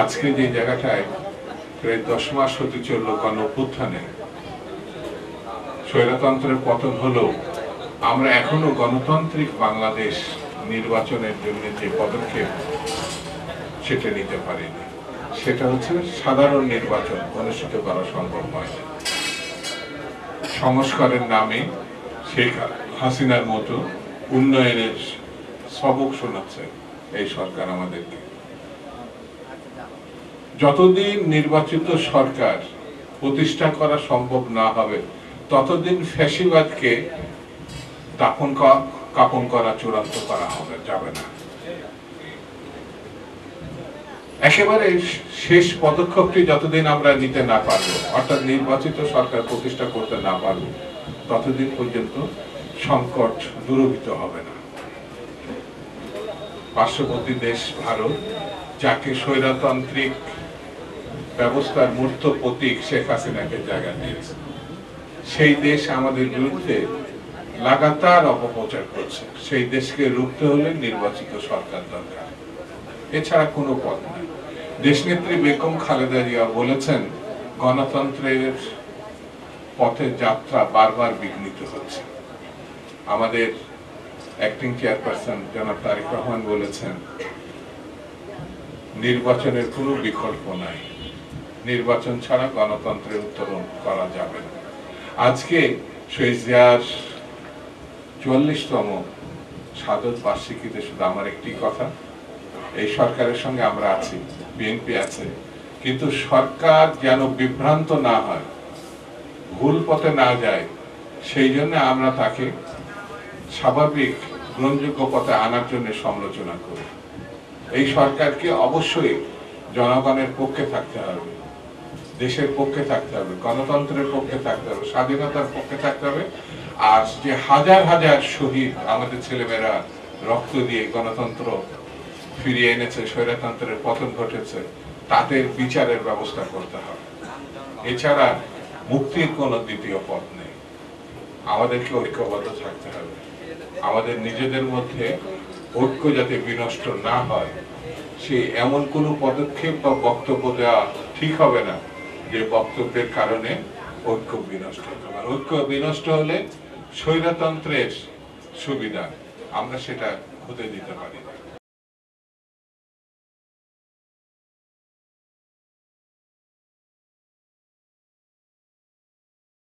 আজকে যে জায়গাটায় প্রায় 10 মাস হতে চলল গণঅভ্যুত্থানে স্বৈরতন্ত্রের পতন হলো, আমরা এখনো গণতান্ত্রিক বাংলাদেশ নির্বাচনের জন্য যে পদক্ষেপ সেটা নিতে পারিনি। সেটা হচ্ছে সাধারণ নির্বাচন অনুষ্ঠিত করা সম্ভব হয় না। সংস্কারের নামে শেখ হাসিনার মতো উন্নয়নের সবক শোনাচ্ছে এই সরকার আমাদেরকে। যতদিন নির্বাচিত সরকার প্রতিষ্ঠা করা সম্ভব না হবে ততদিন ফ্যাসিবাদকে কাপন করা চূড়ান্ত করা যাবে না। একেবারে শেষ পদক্ষেপটি যতদিন আমরা নিতে না পারবো, অর্থাৎ নির্বাচিত সরকার প্রতিষ্ঠা করতে না পারবো, ততদিন পর্যন্ত সংকট দূরীভূত হবে না। পার্শ্ববর্তী দেশ ভারত, যাকে স্বৈরতান্ত্রিক ব্যবস্থার মূর্ত প্রতীক শেখ হাসিনাকে জায়গা দিয়েছে, সেই দেশ আমাদের বিরুদ্ধে লাগাতার অপপ্রচার করছে। সেই দেশকে রুখতে হলে নির্বাচিত সরকার দরকার, এছাড়া কোনো পথ নেই। দেশনেত্রী বেগম খালেদা জিয়া বলেছেন, গণতন্ত্রের পথে যাত্রা বারবার বিঘ্নিত হচ্ছে। আমাদের অ্যাক্টিং চেয়ারপারসন জনাব তারেক রহমান বলেছেন, নির্বাচনের কোনো বিকল্প নাই, নির্বাচন ছাড়া গণতন্ত্রের উত্তরণ করা যাবে না। আজকে শহীদ জিয়ার 44তম শাহাদত বার্ষিকীতে শুধু আমার একটি কথা, এই সরকারের সঙ্গে আমরা আছি, বিএনপি আছে, কিন্তু সরকার যেন বিভ্রান্ত না হয়, ভুল পথে না যায়, সেই জন্য আমরা তাকে স্বাভাবিক গ্রহণযোগ্য পথে আনার জন্য সমালোচনা করি। এই সরকারকে অবশ্যই জনগণের পক্ষে থাকতে হবে, দেশের পক্ষে থাকতে হবে, গণতন্ত্রের পক্ষে থাকতে হবে, স্বাধীনতার পক্ষে থাকতে হবে। আর যে হাজার হাজার শহীদ আমাদের ছেলেমেয়েরা রক্ত দিয়ে গণতন্ত্র ফিরিয়ে এনেছে, স্বৈরতন্ত্রের পতন ঘটেছে, তাদের বিচারের ব্যবস্থা করতে হবে। এছাড়া মুক্তির কোনো দ্বিতীয় পথ নেই। আমাদেরকে ঐক্যবদ্ধ থাকতে হবে। আমাদের নিজেদের মধ্যে ঐক্য যাতে বিনষ্ট না হয়, সে এমন কোনো পদক্ষেপ বা বক্তব্য দেওয়া ঠিক হবে না যে বক্তব্যের কারণে ঐক্য বিনষ্ট হতে পারে। ঐক্য বিনষ্ট হলে স্বৈরতন্ত্রের সুবিধা আমরা সেটা হতে দিতে পারি না।